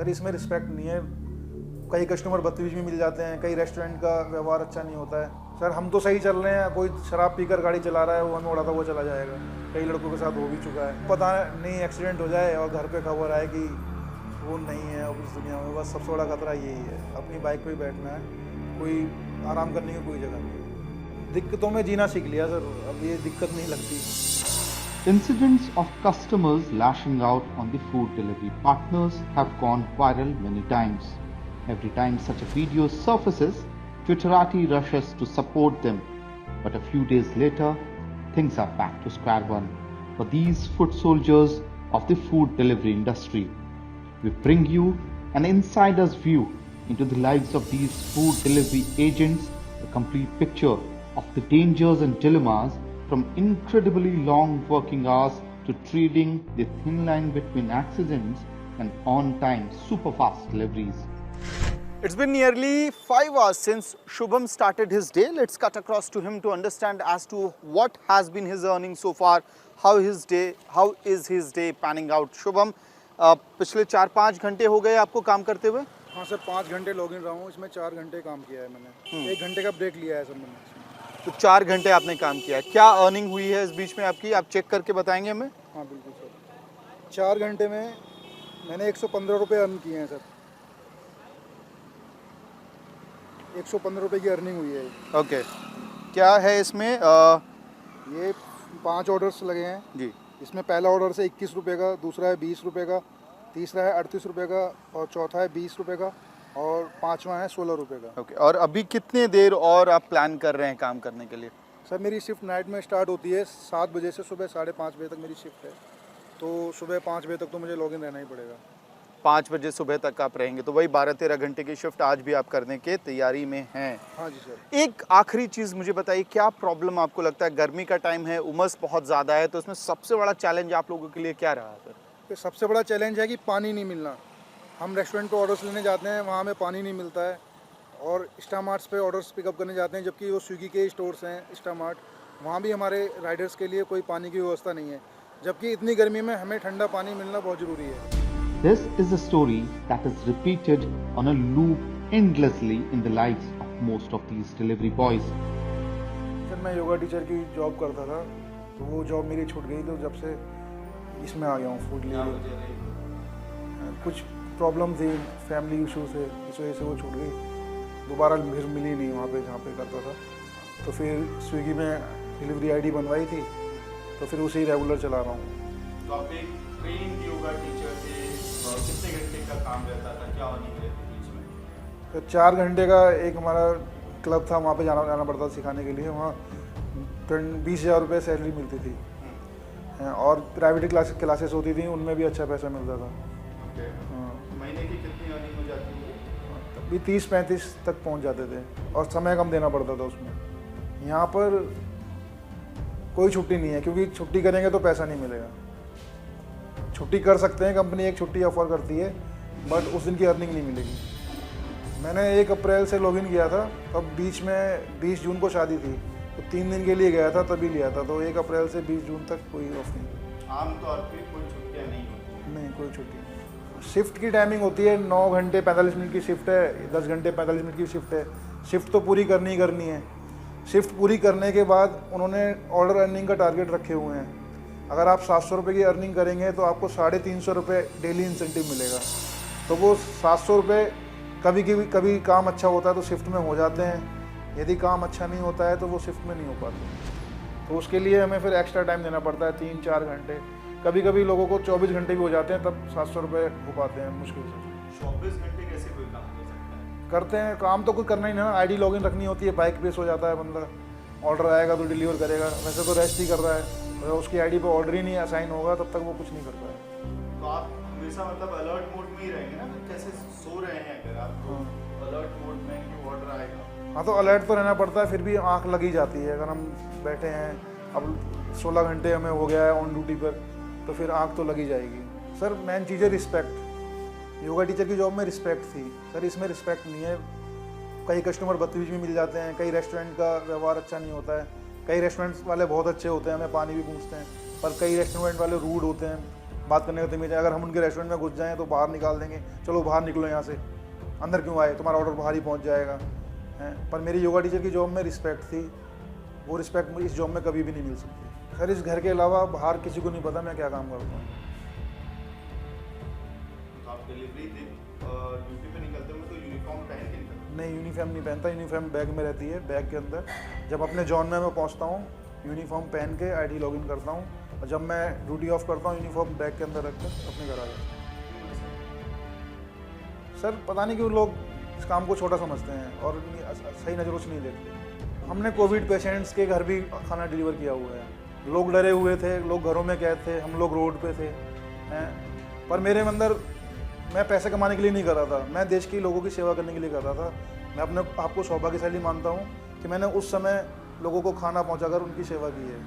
Sir इसमें respect नहीं है। कई कस्टमर बदतमीज भी मिल जाते हैं, कई रेस्टोरेंट का व्यवहार अच्छा नहीं होता है। सर हम तो सही चल रहे हैं, कोई शराब पीकर गाड़ी चला रहा है, वो हमें उड़ाता हुआ चला जाएगा। कई लड़कों के साथ हो भी चुका है। पता नहीं एक्सीडेंट हो जाए और घर पे खबर आए कि वो नहीं है अब इस दुनिया में। बस सबसे बड़ा खतरा यही है। अपनी बाइक पे ही बैठना है, कोई आराम करने की कोई जगह नहीं है। दिक्कतों में जीना सीख लिया सर, अब ये दिक्कत नहीं लगती। Incidents of customers lashing out on the food delivery partners have gone viral many times. Every time such a video surfaces, Twitterati rushes to support them. But a few days later, things are back to square one for these foot soldiers of the food delivery industry. We bring you an insider's view into the lives of these food delivery agents, a complete picture of the dangers and dilemmas from incredibly long working hours to treading the thin line between accidents and on-time super-fast deliveries. It's been nearly 5 hours since Shubham started his day. Let's cut across to him to understand as to what has been his earnings so far, how is his day panning out. Shubham, पिछले 4-5 घंटे हो गए आपको काम करते हुए? हाँ sir, 5 घंटे लॉगिन रहा हूँ, इसमें 4 घंटे काम किया है मैंने। 1 घंटे का ब्रेक लिया है सर मैंने। तो 4 घंटे आपने काम किया है। क्या अर्निंग हुई है इस बीच में आपकी, आप चेक करके बताएंगे हमें? हाँ बिल्कुल सर, 4 घंटे में मैंने 115 रुपये अर्न किए हैं सर। 115 रुपये की अर्निंग हुई है। ओके, क्या है इसमें? ये 5 ऑर्डर्स लगे हैं जी। इसमें पहला ऑर्डर है 21 रुपये का, दूसरा है 20 रुपये का, तीसरा है 38 रुपये का और चौथा है 20 रुपये का और पांचवा है 16 रुपये का। ओके, और अभी कितने देर और आप प्लान कर रहे हैं काम करने के लिए? सर मेरी शिफ्ट नाइट में स्टार्ट होती है 7 बजे से सुबह 5:30 बजे तक मेरी शिफ्ट है। तो सुबह 5 बजे तक तो मुझे लॉगिन रहना ही पड़ेगा। 5 बजे सुबह तक आप रहेंगे, तो वही 12-13 घंटे की शिफ्ट आज भी आप करने के तैयारी में हैं। हाँ जी सर। एक आखिरी चीज़ मुझे बताइए, क्या प्रॉब्लम आपको लगता है? गर्मी का टाइम है, उमस बहुत ज़्यादा है, तो इसमें सबसे बड़ा चैलेंज आप लोगों के लिए क्या रहा सर? तो सबसे बड़ा चैलेंज है कि पानी नहीं मिलना। हम रेस्टोरेंट पे ऑर्डर्स लेने जाते हैं, वहाँ हमें पानी नहीं मिलता है, और इंस्टामार्ट्स पे ऑर्डर्स पिकअप करने जाते हैं, जबकि वो स्विगी के स्टोर्स हैं इंस्टामार्ट, वहाँ भी हमारे राइडर्स के लिए कोई पानी की व्यवस्था नहीं है, जबकि इतनी गर्मी में हमें ठंडा पानी मिलना बहुत ज़रूरी है। This is a story that is repeated on a loop endlessly in the lives of most of these delivery boys. Sir मैं योगा टीचर की जॉब करता था, तो वो जॉब मेरी छूट गई, तो जब से इसमें आ गया हूँ फूड डिलीवरी। कुछ प्रॉब्लम थी, फैमिली इशू से, इस वजह से वो छूट गई। दोबारा फिर मिली नहीं वहाँ पे जहाँ पे करता था, तो फिर स्विगी में डिलीवरी आईडी बनवाई थी, तो फिर उसे ही रेगुलर चला रहा हूँ। तो आप एक ट्रेन योगा टीचर थे, कितने घंटे का काम रहता था, क्या अर्निंग रहती थी इसमें? तो 4 घंटे का एक हमारा क्लब था, वहाँ पे जाना पड़ता था सिखाने के लिए। वहाँ 20,000 रुपये सैलरी मिलती थी, और प्राइवेट क्लासेस होती थी, उनमें भी अच्छा पैसा मिलता था। महीने की कितनी अर्निंग हो जाती है? तभी 30-35 तक पहुँच जाते थे, और समय कम देना पड़ता था उसमें। यहाँ पर कोई छुट्टी नहीं है, क्योंकि छुट्टी करेंगे तो पैसा नहीं मिलेगा। छुट्टी कर सकते हैं, कंपनी एक छुट्टी ऑफर करती है, बट उस दिन की अर्निंग नहीं मिलेगी। मैंने 1 अप्रैल से लॉगिन किया था, तब बीच में 20 जून को शादी थी, तो 3 दिन के लिए गया था, तभी लिया था। तो 1 अप्रैल से 20 जून तक कोई ऑफ नहीं। आमतौर पे कोई छुट्टियाँ नहीं होती? नहीं, कोई छुट्टी नहीं। शिफ्ट की टाइमिंग होती है, 9 घंटे 45 मिनट की शिफ्ट है, 10 घंटे 45 मिनट की शिफ्ट है। शिफ्ट तो पूरी करनी ही करनी है। शिफ्ट पूरी करने के बाद उन्होंने ऑर्डर अर्निंग का टारगेट रखे हुए हैं। अगर आप 700 रुपये की अर्निंग करेंगे तो आपको 350 रुपये डेली इंसेंटिव मिलेगा। तो वो 700 रुपये कभी काम अच्छा होता है तो शिफ्ट में हो जाते हैं, यदि काम अच्छा नहीं होता है तो वो शिफ्ट में नहीं हो पाते। तो उसके लिए हमें फिर एक्स्ट्रा टाइम देना पड़ता है, 3-4 घंटे। कभी कभी लोगों को 24 घंटे भी हो जाते हैं, तब 700 रुपये हो पाते हैं मुश्किल से। 24 घंटे कैसे कोई काम कर सकता है? करते हैं काम, तो कुछ करना ही नहीं ना। आईडी लॉगिन रखनी होती है, बाइक पे सो जाता है बंदा, ऑर्डर आएगा तो डिलीवर करेगा। वैसे तो रेस्ट ही कर रहा है, अगर उसकी आईडी पे ऑर्डर ही नहीं असाइन होगा तब तक वो कुछ नहीं करता है। तो आप हमेशा मतलब अलर्ट मोड में ही रहेंगे ना? कैसे सो रहे हैं अगर आप, तो अलर्ट मोड में कि ऑर्डर आएगा? हाँ, तो अलर्ट तो रहना पड़ता है, फिर भी आंख लगी जाती है। अगर हम बैठे हैं, अब 16 घंटे हमें हो गया है ऑन ड्यूटी पर, तो फिर आंख तो लगी जाएगी। सर मेन चीज़ है रिस्पेक्ट। योगा टीचर की जॉब में रिस्पेक्ट थी, सर इसमें रिस्पेक्ट नहीं है। कई कस्टमर बदतमीज भी मिल जाते हैं, कई रेस्टोरेंट का व्यवहार अच्छा नहीं होता है। कई रेस्टोरेंट वाले बहुत अच्छे होते हैं, हमें पानी भी पूछते हैं, पर कई रेस्टोरेंट वाले रूड होते हैं, बात करने का तमीज़ है। अगर हम उनके रेस्टोरेंट में घुस जाएँ तो बाहर निकाल देंगे, चलो बाहर निकलो यहाँ से, अंदर क्यों आए, तुम्हारा ऑर्डर बाहर ही पहुँच जाएगा। हैं, पर मेरी योगा टीचर की जॉब में रिस्पेक्ट थी, वो रिस्पेक्ट मुझे इस जॉब में कभी भी नहीं मिल सकती। सर इस घर के अलावा बाहर किसी को नहीं पता मैं क्या काम करता हूँ। आप डिलीवरी ड्यूटी पे निकलते हो तो यूनिफॉर्म पहन के निकलते हो? नहीं, यूनिफॉर्म नहीं पहनता, यूनिफॉर्म बैग में रहती है, बैग के अंदर। जब अपने जॉन में मैं पहुँचता हूँ यूनिफॉर्म पहन के आईडी लॉगिन करता हूँ, और जब मैं ड्यूटी ऑफ करता हूँ यूनिफॉर्म बैग के अंदर रखकर अपने घर आ जाता हूँ। सर पता नहीं क्यों लोग इस काम को छोटा समझते हैं और सही नज़रों से नहीं देखते। हमने कोविड पेशेंट्स के घर भी खाना डिलीवर किया हुआ है। लोग डरे हुए थे, लोग घरों में कैद थे, हम लोग रोड पे थे हैं, पर मेरे अंदर मैं पैसे कमाने के लिए नहीं कर रहा था, मैं देश के लोगों की सेवा करने के लिए कर रहा था। मैं अपने आप को सौभाग्यशाली मानता हूँ कि मैंने उस समय लोगों को खाना पहुँचाकर उनकी सेवा की है।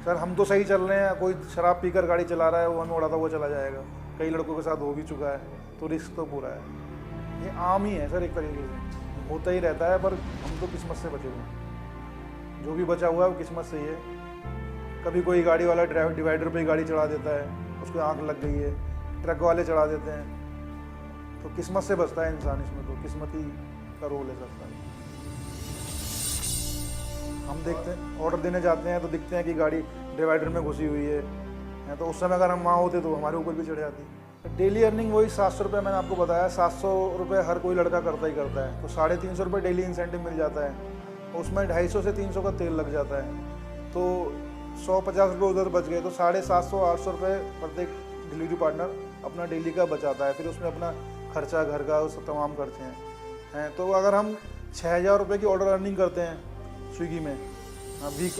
सर हम तो सही चल रहे हैं, कोई शराब पीकर गाड़ी चला रहा है वो हमें उड़ाता हुआ चला जाएगा, कई लड़कों के साथ हो भी चुका है, तो रिस्क तो पूरा है। ये आम ही है सर, एक तरीके से होता ही रहता है, पर हम तो किस्मत से बचे हुए हैं। जो भी बचा हुआ है वो किस्मत से ही है। कभी कोई गाड़ी वाला डिवाइडर पे गाड़ी चढ़ा देता है, उसको आंख लग गई है, ट्रक वाले चढ़ा देते हैं, तो किस्मत से बचता है इंसान। इसमें तो किस्मत ही का रोल है सकता है। हम देखते हैं ऑर्डर देने जाते हैं तो दिखते हैं कि गाड़ी डिवाइडर में घुसी हुई है, तो उस समय अगर हम वहाँ होते तो हमारे ऊपर भी चढ़ जाती। डेली अर्निंग वही 700 रुपये, मैंने आपको बताया 700 रुपये हर कोई लड़का करता ही करता है, तो 350 रुपये डेली इंसेंटिव मिल जाता है, उसमें 250 से 300 का तेल लग जाता है, तो 150 रुपये उधर बच गए, तो 750-800 रुपये प्रत्येक डिलीवरी पार्टनर अपना डेली का बचाता है। फिर उसमें अपना खर्चा घर का उस तमाम खर्चे हैं। तो अगर हम 6000 रुपये की ऑर्डर अर्निंग करते हैं स्विगी में वीक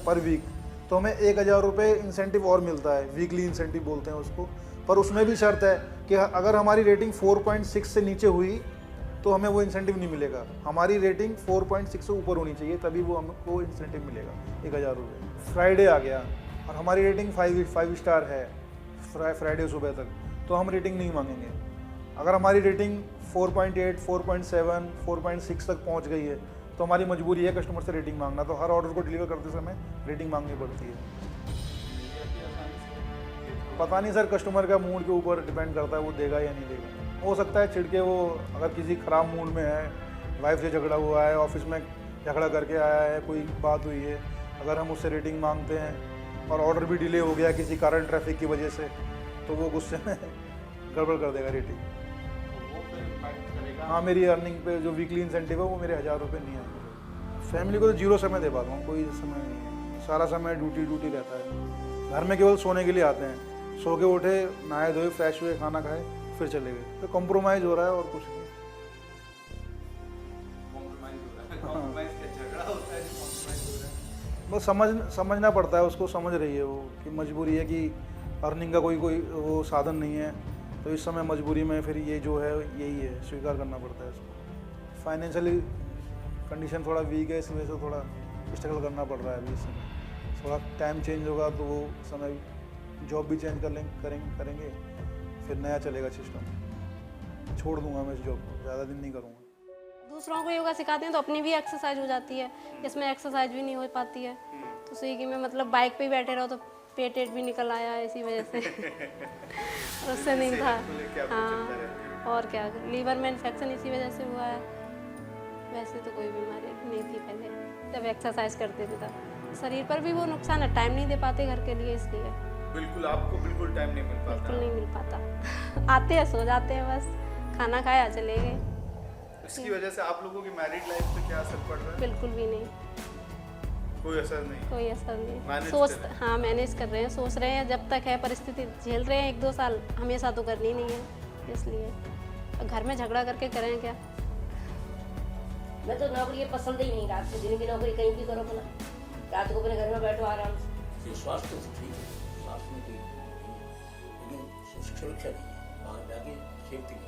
पर वीक, तो हमें 1000 रुपये इंसेंटिव और मिलता है, वीकली इंसेंटिव बोलते हैं उसको। पर उसमें भी शर्त है कि अगर हमारी रेटिंग 4.6 से नीचे हुई तो हमें वो इंसेंटिव नहीं मिलेगा। हमारी रेटिंग 4.6 से ऊपर होनी चाहिए, तभी वो हमको इंसेंटिव मिलेगा 1000 रुपये। फ्राइडे आ गया और हमारी रेटिंग 5 स्टार है फ्राइडे सुबह तक, तो हम रेटिंग नहीं मांगेंगे। अगर हमारी रेटिंग 4.8, 4.7, 4.6 तक पहुंच गई है तो हमारी मजबूरी है कस्टमर से रेटिंग मांगना, तो हर ऑर्डर को डिलीवर करते समय रेटिंग मांगनी पड़ती है। पता नहीं सर, कस्टमर का मूड के ऊपर डिपेंड करता है, वो देगा या नहीं देगा। हो सकता है छिड़के वो अगर किसी ख़राब मूड में है, वाइफ से झगड़ा हुआ है, ऑफिस में झगड़ा करके आया है, कोई बात हुई है, अगर हम उससे रेटिंग मांगते हैं और ऑर्डर भी डिले हो गया किसी कारण ट्रैफिक की वजह से, तो वो गुस्से में गड़बड़ कर देगा रेटिंग। हाँ, मेरी अर्निंग पे जो वीकली इंसेंटिव है वो मेरे 1000 रुपये नहीं है। फैमिली को तो 0 समय दे पाता हूँ, कोई समय नहीं है, सारा समय ड्यूटी रहता है। घर में केवल सोने के लिए आते हैं, सो के उठे, नहाए धोए, फ्रेश हुए, खाना खाए, फिर चले गए। तो कॉम्प्रोमाइज़ हो रहा है और कुछ नहीं। बस समझना पड़ता है उसको, समझ रही है वो कि मजबूरी है कि अर्निंग का कोई वो साधन नहीं है, तो इस समय मजबूरी में फिर ये जो है यही है, स्वीकार करना पड़ता है इसको। फाइनेंशियली कंडीशन थोड़ा वीक है, इस वजह से थोड़ा स्ट्रगल करना पड़ रहा है अभी। इस समय थोड़ा टाइम चेंज होगा तो वो समय जॉब भी चेंज करेंगे, फिर नया चलेगा सिस्टम। छोड़ दूंगा मैं इस जॉब को, ज़्यादा दिन नहीं करूँगा। दूसरों को योगा सिखाते हैं तो अपनी भी एक्सरसाइज हो जाती है, इसमें एक्सरसाइज भी नहीं हो पाती है। तो स्विगी में मतलब बाइक पे ही बैठे रहो तो पेट भी निकल आया इसी वजह से और उससे नहीं था। हाँ, और क्या, लीवर में इन्फेक्शन इसी वजह से हुआ है। वैसे तो कोई बीमारी नहीं थी पहले, जब एक्सरसाइज करते थे तब। शरीर पर भी वो नुकसान है, टाइम नहीं दे पाते घर के लिए, इसलिए बिल्कुल आपको बिल्कुल टाइम नहीं मिल पाता। बिल्कुल नहीं मिल पाता। आते हैं, सो जाते हैं, बस खाना खाया चले गए। इसकी वजह से आप लोगों की मैरिड लाइफ पे क्या असर पड़ रहा है? बिल्कुल भी नहीं, कोई असर नहीं। कोई असर नहीं। मैनेज हाँ, मैनेज कर रहे हैं, सोच रहे हैं, जब तक है परिस्थिति झेल रहे हैं 1-2 साल, हमेशा तो करनी नहीं है, इसलिए घर में झगड़ा करके करें क्या। मैं तो नौकरी पसंद ही नहीं, रात को दिन की नौकरी कहीं भी करो अपना, रात को अपने घर में बैठो आराम से। स्वास्थ्य तो ठीक है, स्वास्थ्य में कोई लेकिन सुरक्षा नहीं है, वहाँ जाके सेफ्टी नहीं,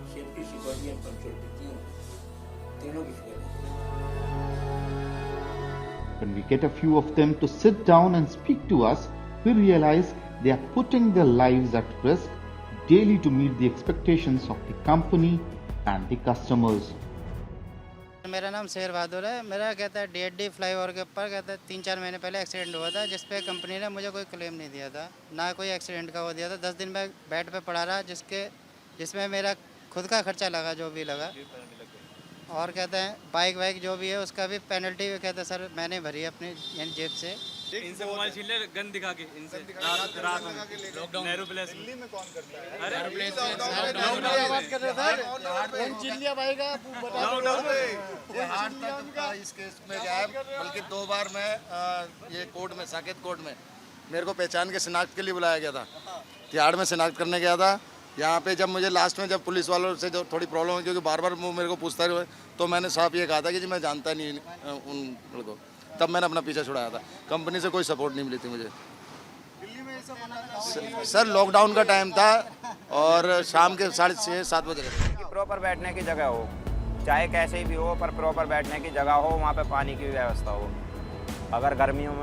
सेफ्टी सिक्योरिटी एंड पंक्चुअलिटी तीनों की फिक्र। When we get a few of them to sit down and speak to us, we realize they are putting their lives at risk daily to meet the expectations of the company and the customers. मेरा नाम शेर बहादुर है। मेरा कहता है DHD flyover के ऊपर कहता है 3-4 महीने पहले एक्सीडेंट हुआ था, जिस पे कंपनी ने मुझे कोई क्लेम नहीं दिया था, ना कोई एक्सीडेंट का वो दिया था। 10 दिन मैं बेड पे पड़ा रहा, जिसमें मेरा खुद का खर्चा लगा जो भी लगा। और कहते हैं बाइक वाइक जो भी है उसका भी पेनल्टी कहते हैं सर मैंने भरी है अपनी यानी जेब से। इनसे मोबाइल छीन ले गन दिखा के इनसे रात में लॉकडाउन नेहरू प्लेस में। दिल्ली में कौन करता है? अरे इस केस में क्या है, बल्कि 2 बार मैं ये कोर्ट में साकेत कोर्ट में मेरे को पहचान के शिनाख्त के लिए बुलाया गया था। तिहाड़ में शिनाख्त करने गया था। यहाँ पे जब मुझे लास्ट में जब पुलिस वालों से जो थोड़ी प्रॉब्लम हुई, क्योंकि बार बार वो मेरे को पूछता रहे, तो मैंने साफ ये कहा था कि जी मैं जानता नहीं उन लड़कों, तब मैंने अपना पीछा छुड़ाया था। कंपनी से कोई सपोर्ट नहीं मिली थी मुझे। दिल्ली में ऐसा होना सर लॉकडाउन का टाइम था और शाम के 6:30-7 बजे थे। प्रॉपर बैठने की जगह हो, चाहे कैसे भी हो, पर प्रॉपर बैठने की जगह हो, वहाँ पे पानी की व्यवस्था हो। अगर गर्मियों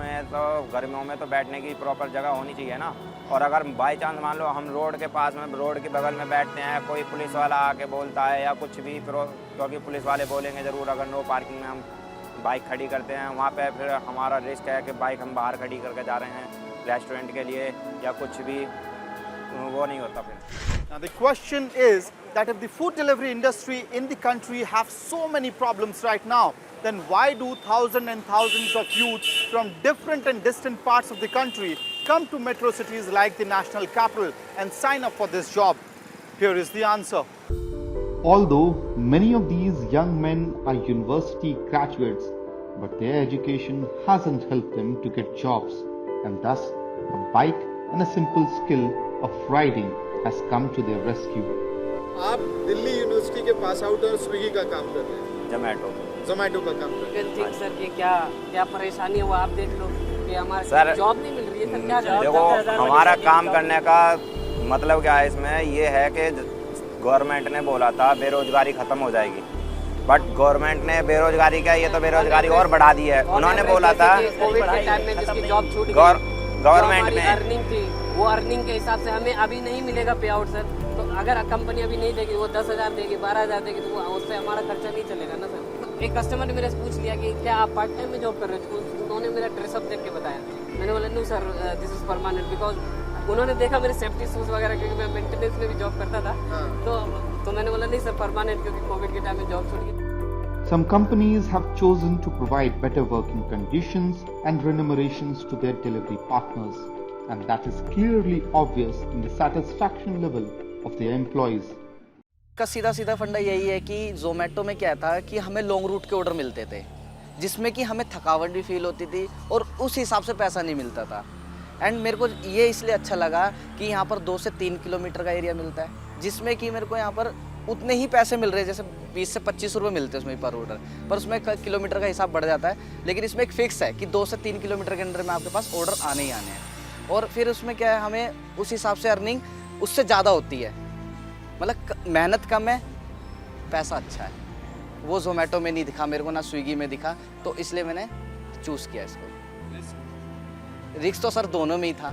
में तो बैठने की प्रॉपर जगह होनी चाहिए ना। और अगर बाई चांस मान लो हम रोड के पास में, रोड के बगल में बैठते हैं, कोई पुलिस वाला आके बोलता है या कुछ भी, क्योंकि पुलिस वाले बोलेंगे ज़रूर अगर नो पार्किंग में हम बाइक खड़ी करते हैं, वहाँ पे फिर हमारा रिस्क है कि बाइक हम बाहर खड़ी करके जा रहे हैं रेस्टोरेंट के लिए या कुछ भी, वो नहीं होता फिर। Now the question is that if the food delivery industry in the country have so many problems right now, then why do thousands and thousands of youth from different and distant parts of the country come to metro cities like the national capital and sign up for this job? Here is the answer. Although many of these young men are university graduates, but their education hasn't helped them to get jobs, and thus a bike and a simple skill of riding has come to their rescue. आप Delhi university के pass out और Swiggy का काम कर रहे हैं, जोमेटो का काम कर रहे हैं। सर ये क्या परेशानी है वो आप देख लो कि हमारे सर, जॉब नहीं मिल रही है सर। क्या देखो हमारा काम करने का मतलब क्या है इसमें, ये है कि गवर्नमेंट ने बोला था बेरोजगारी खत्म हो जाएगी, बट गवर्नमेंट ने बेरोजगारी क्या, ये तो बेरोजगारी और बढ़ा दी है। उन्होंने बोला था कोविड के टाइम में जिसकी जॉब छूट गई, गवर्नमेंट ने अर्निंग थी, वो अर्निंग के हिसाब से हमें अभी नहीं मिलेगा पे आउट सर। तो अगर कंपनी अभी नहीं देगी, वो 10,000 देगी, 12,000 देगी, तो उससे हमारा खर्चा नहीं चलेगा ना सर। एक कस्टमर ने मेरे से पूछ लिया कि क्या आप पार्ट टाइम में जॉब कर रहे हो, उन्होंने मेरा ड्रेसअप देख के बताया। मैंने बोला no sir this is permanent, because उन्होंने देखा मेरे सेफ्टी शूज वगैरह, क्योंकि मैं मेंटेनेंस में भी जॉब करता था। तो मैंने बोला नहीं सर परमानेंट, क्योंकि कोविड के टाइम में जॉब छूट गई। Some companies have chosen to provide better working conditions and remunerations to their delivery partners, and that is clearly obvious in the satisfaction level of their employees. का सीधा फंडा यही है कि जोमेटो में क्या था कि हमें लॉन्ग रूट के ऑर्डर मिलते थे, जिसमें कि हमें थकावट भी फील होती थी और उस हिसाब से पैसा नहीं मिलता था। एंड मेरे को ये इसलिए अच्छा लगा कि यहाँ पर 2 से 3 किलोमीटर का एरिया मिलता है, जिसमें कि मेरे को यहाँ पर उतने ही पैसे मिल रहे हैं, जैसे 20 से 25 रुपये मिलते हैं उसमें पर ऑर्डर, पर उसमें किलोमीटर का हिसाब बढ़ जाता है। लेकिन इसमें एक फिक्स है कि 2 से 3 किलोमीटर के अंदर में आपके पास ऑर्डर आने ही आने हैं। और फिर उसमें क्या है, हमें उस हिसाब से अर्निंग उससे ज़्यादा होती है, मतलब मेहनत कम है, पैसा अच्छा है। वो जोमेटो में नहीं दिखा मेरे को, ना स्विगी में दिखा, तो इसलिए मैंने चूज़ किया इसको। रिस्क तो सर दोनों में ही था।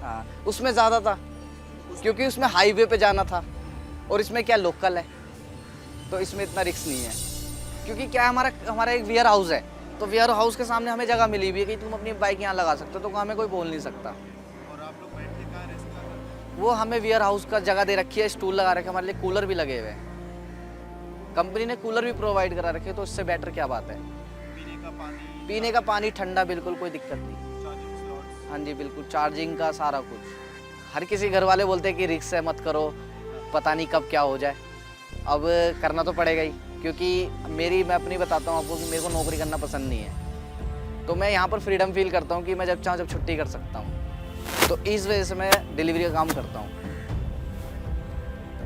हाँ, उसमें ज़्यादा था क्योंकि उसमें हाईवे पे जाना था, और इसमें क्या लोकल है, तो इसमें इतना रिस्क नहीं है। क्योंकि क्या हमारा एक वेयर हाउस है, तो वेयर हाउस के सामने हमें जगह मिली हुई है कि तुम अपनी बाइक यहाँ लगा सकते हो, तो हमें कोई बोल नहीं सकता। और आप लोग बैठ के कहाँ रेस्ट कर रहे हैं? वो हमें वेयर हाउस का जगह दे रखी है, स्टूल लगा रखे, हमारे लिए कूलर भी लगे हुए हैं, कंपनी ने कूलर भी प्रोवाइड करा रखे, तो इससे बेटर क्या बात है। पीने का पानी ठंडा, बिल्कुल कोई दिक्कत नहीं। हाँ जी बिल्कुल, चार्जिंग का सारा कुछ। हर किसी घर वाले बोलते हैं कि रिस्क है मत करो, पता नहीं कब क्या हो जाए। अब करना तो पड़ेगा ही, क्योंकि मैं अपनी बताता हूँ आपको कि मेरे को नौकरी करना पसंद नहीं है, तो मैं यहाँ पर फ्रीडम फील करता हूँ कि मैं जब चाहूँ जब छुट्टी कर सकता हूँ, तो इस वजह से मैं डिलीवरी का काम करता हूँ।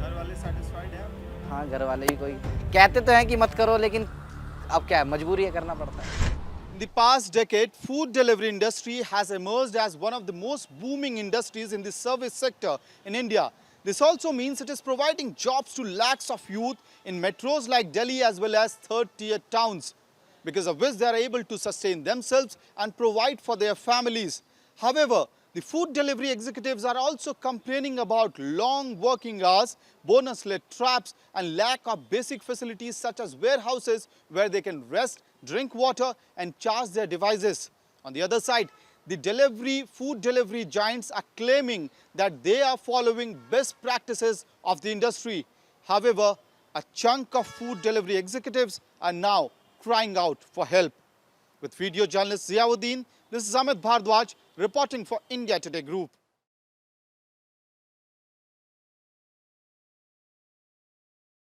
घर वाले सेटिस्फाइड हैं? हाँ, घर वाले भी कोई कहते तो हैं कि मत करो, लेकिन अब क्या है, मजबूरी है, करना पड़ता है। In the past decade, food delivery industry has emerged as one of the most booming industries in the service sector in India. This also means it is providing jobs to lakhs of youth in metros like Delhi as well as third-tier towns, because of which they are able to sustain themselves and provide for their families. However, The food delivery executives are also complaining about long working hours, bonus-led traps and lack of basic facilities such as warehouses where they can rest, drink water and charge their devices. On the other side, the food delivery giants are claiming that they are following best practices of the industry. However, a chunk of food delivery executives are now crying out for help. With video journalist Ziauddin, this is Amit Bhardwaj reporting for India Today Group.